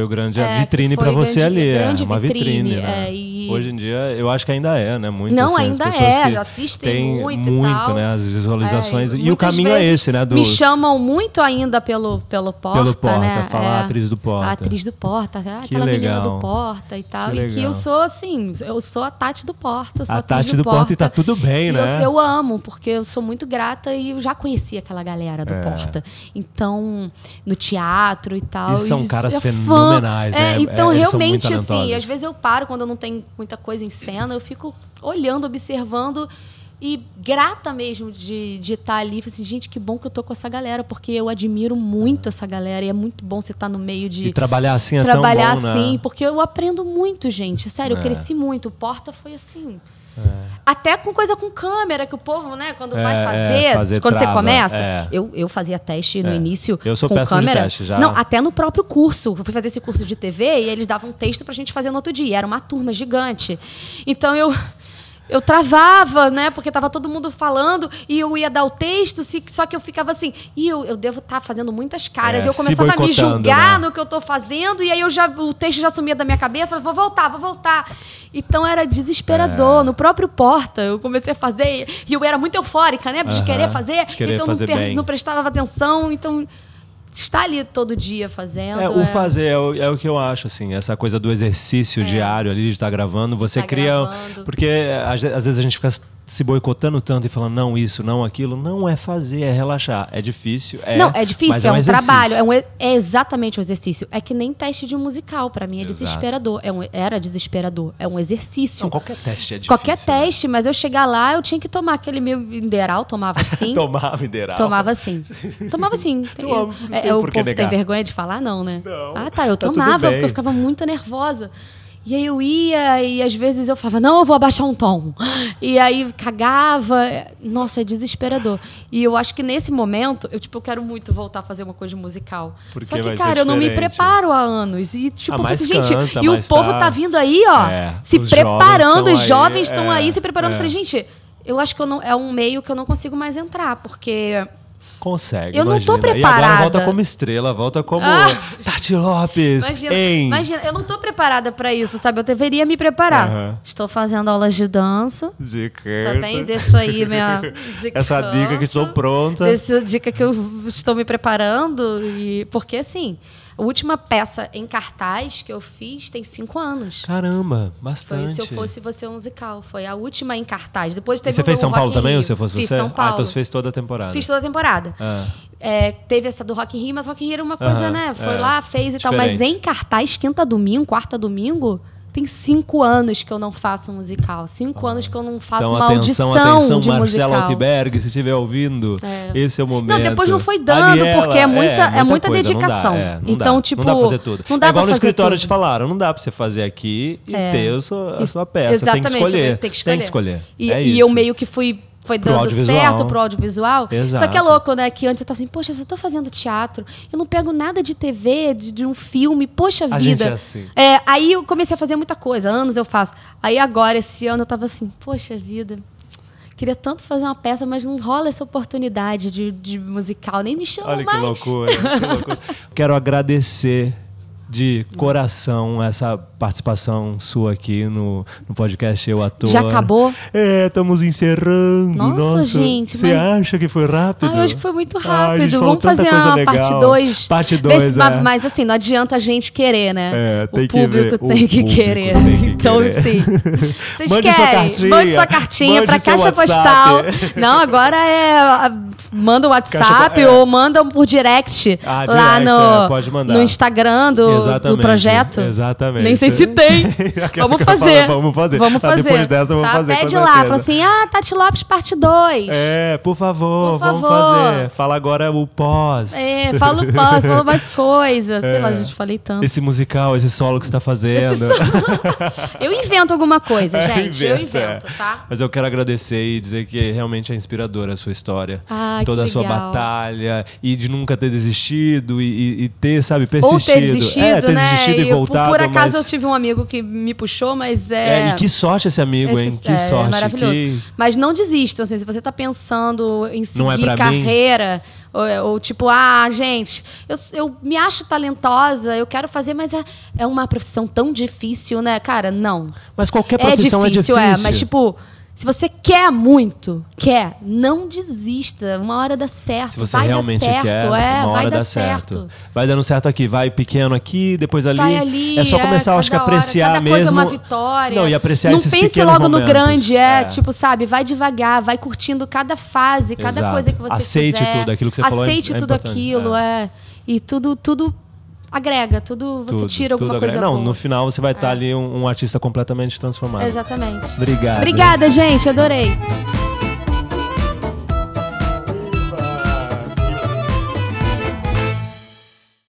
D: o grande
C: a vitrine para você ali, uma vitrine, né?
D: E
C: hoje em dia eu acho que ainda é, né? Muito,
D: não,
C: assim,
D: ainda
C: as pessoas que
D: já assistem muito e tal,
C: né? As visualizações e o caminho é esse, né?
D: Me chamam muito ainda pelo Porta, né?
C: Falar a atriz do Porta.
D: A atriz do Porta, aquela menina do Porta e tal, e que eu sou assim, eu sou a Tati do Porta, sou a
C: Tati do Porta e tá tudo bem, né?
D: Eu amo, porque eu sou muito grata e eu já conheci aquela galera do Porta. Então, no teatro e tal.
C: E são caras fenomenais, né?
D: Então, realmente,
C: assim,
D: às vezes eu paro quando eu não tenho muita coisa em cena, eu fico olhando, observando e grata mesmo de estar ali. Falei assim, gente, que bom que eu tô com essa galera, porque eu admiro muito essa galera e é muito bom você estar no meio de...
C: E trabalhar assim
D: trabalhar
C: tão bom,
D: assim,
C: né?
D: porque eu aprendo muito, gente. Sério, eu cresci muito. O Porta foi assim... Até com coisa com câmera, que o povo, né, quando vai fazer quando você começa, eu fazia teste no início
C: eu sou
D: com câmera.
C: De teste, já.
D: Não, até no próprio curso. Eu fui fazer esse curso de TV e eles davam um texto pra gente fazer no outro dia. Era uma turma gigante. Então eu travava, né? Porque tava todo mundo falando e eu ia dar o texto, só que eu ficava assim, e eu devo estar fazendo muitas caras. Eu começava a me julgar, né, no que eu tô fazendo, e aí o texto já sumia da minha cabeça, falava, vou voltar. Então era desesperador. No próprio Porta, eu comecei a fazer, e eu era muito eufórica, né? De querer fazer, então não prestava atenção, então... Está ali todo dia fazendo.
C: O fazer é o que eu acho, assim, essa coisa do exercício diário ali de estar gravando. Você cria. Gravando. Porque às vezes a gente fica se boicotando tanto e falando não isso, não aquilo. Não é fazer, é relaxar. É difícil.
D: Não, é difícil, é um trabalho. É exatamente um exercício. É que nem teste de musical. Pra mim é desesperador. Era desesperador. É um exercício.
C: Não, qualquer teste é difícil.
D: Qualquer teste, mas eu chegar lá, eu tinha que tomar aquele meu Inderal, tomava assim.
C: Tomava Inderal?
D: Tomava assim. O povo tem vergonha de falar, não, né?
C: Não.
D: Eu tomava, porque eu ficava muito nervosa. E aí eu ia, e às vezes eu falava, não, eu vou abaixar um tom. E aí cagava. Nossa, é desesperador. E eu acho que nesse momento, eu quero muito voltar a fazer uma coisa musical.
C: Porque
D: só que, cara, eu não me preparo há anos. E eu falei assim, gente,
C: canta,
D: e o povo tá vindo aí, ó, se preparando, os jovens estão aí se preparando. Eu falei, gente... eu acho que é um meio que eu não consigo mais entrar, porque...
C: Consegue,
D: eu não tô
C: imagina.
D: preparada.
C: E agora volta como estrela, volta como Tati Lopes.
D: Imagina, eu não tô preparada pra isso, sabe? Eu deveria me preparar. Estou fazendo aulas de dança.
C: De
D: canto. Também deixo aí minha dica.
C: Essa dica que estou pronta.
D: Deixo dica que eu estou me preparando. Porque, assim, a última peça em cartaz que eu fiz tem 5 anos.
C: Caramba, bastante.
D: Foi Se Eu Fosse Você musical. Foi a última em cartaz. Depois teve
C: você fez São Paulo também, ou Se Eu Fosse
D: Fiz
C: Você?
D: São Paulo.
C: Então você fez toda a temporada.
D: Fiz toda a temporada. Teve essa do Rock in Rio, mas Rock in Rio era uma coisa, né? Foi lá, fez e tal. Mas em cartaz, quinta domingo, quarta domingo, tem 5 anos que eu não faço um musical. 5 anos que eu não faço
C: então,
D: uma audição de
C: Marcelo
D: musical.
C: Altberg, se estiver ouvindo, esse é o momento.
D: Não, depois não foi dando,
C: Ariela,
D: porque é muita
C: coisa,
D: dedicação.
C: Não
D: então,
C: dá,
D: tipo...
C: não dá pra fazer tudo.
D: Não dá
C: igual
D: pra
C: no escritório
D: tudo.
C: te falaram, não dá pra você fazer aqui e ter a sua peça.
D: Exatamente,
C: tem que escolher.
D: E eu meio que foi dando certo pro audiovisual.
C: Exato.
D: Só que é louco, né? Que antes você tá assim, poxa, se eu tô fazendo teatro, eu não pego nada de TV, de um filme, poxa vida.
C: A gente é assim.
D: Aí eu comecei a fazer muita coisa, anos eu faço. Aí agora, esse ano, eu tava assim, poxa vida, queria tanto fazer uma peça, mas não rola essa oportunidade de musical, nem me chamam mais.
C: Olha que loucura, que loucura. Quero agradecer de coração essa participação sua aqui no podcast Eu Ator.
D: Já acabou?
C: Estamos encerrando.
D: Nossa, gente.
C: Você acha que foi rápido?
D: Eu acho que foi muito rápido.
C: Vamos
D: fazer uma
C: legal.
D: parte 2.
C: Parte 2,
D: Mas assim, não adianta a gente querer, né?
C: Tem
D: o público tem que querer. Então, sim. Vocês
C: mande
D: querem?
C: Sua cartinha,
D: mande sua cartinha pra caixa postal. Não, agora manda o WhatsApp ou manda por direct lá
C: pode mandar.
D: no Instagram do projeto.
C: Exatamente.
D: Nem sei se tem. Vamos fazer.
C: Vamos fazer. Depois dessa, vamos fazer.
D: Pede lá, fala assim, Tati Lopes, parte 2.
C: Por favor, vamos fazer. Fala agora o pós.
D: Fala o pós, fala mais coisas. Sei lá, gente, falei tanto.
C: Esse musical, esse solo que você tá fazendo.
D: Eu invento alguma coisa, gente. Eu invento, tá?
C: Mas eu quero agradecer e dizer que realmente é inspiradora a sua história. Toda a sua batalha. E de nunca ter desistido e ter, sabe, persistido.
D: Ou ter desistido, né?
C: Desistido e voltado.
D: Por acaso eu tive um amigo que me puxou, mas
C: e que sorte esse amigo, hein? Que sorte.
D: Maravilhoso. Mas não desistam, assim, se você tá pensando em seguir carreira... Ou tipo, gente, eu me acho talentosa, eu quero fazer, mas é uma profissão tão difícil, né? Cara, não.
C: Mas qualquer profissão é difícil.
D: Mas tipo... Se você quer muito, não desista. Uma hora dá certo. Se
C: você realmente quer, uma hora dá certo. Vai dando certo aqui, vai pequeno aqui, depois ali.
D: Vai ali,
C: é só começar, acho que apreciar
D: cada
C: mesmo.
D: Coisa é uma vitória.
C: Não, e apreciar esses pequenos momentos.
D: Não pense logo no grande, tipo, sabe? Vai devagar, vai curtindo cada fase, cada coisa que você
C: Aceite
D: quiser.
C: Tudo aquilo que você falou.
D: Aceite tudo aquilo, E tudo agrega, você tira alguma coisa boa.
C: Não, no final você vai estar ali um artista completamente transformado.
D: Exatamente.
C: Obrigado.
D: Obrigada, gente. Adorei.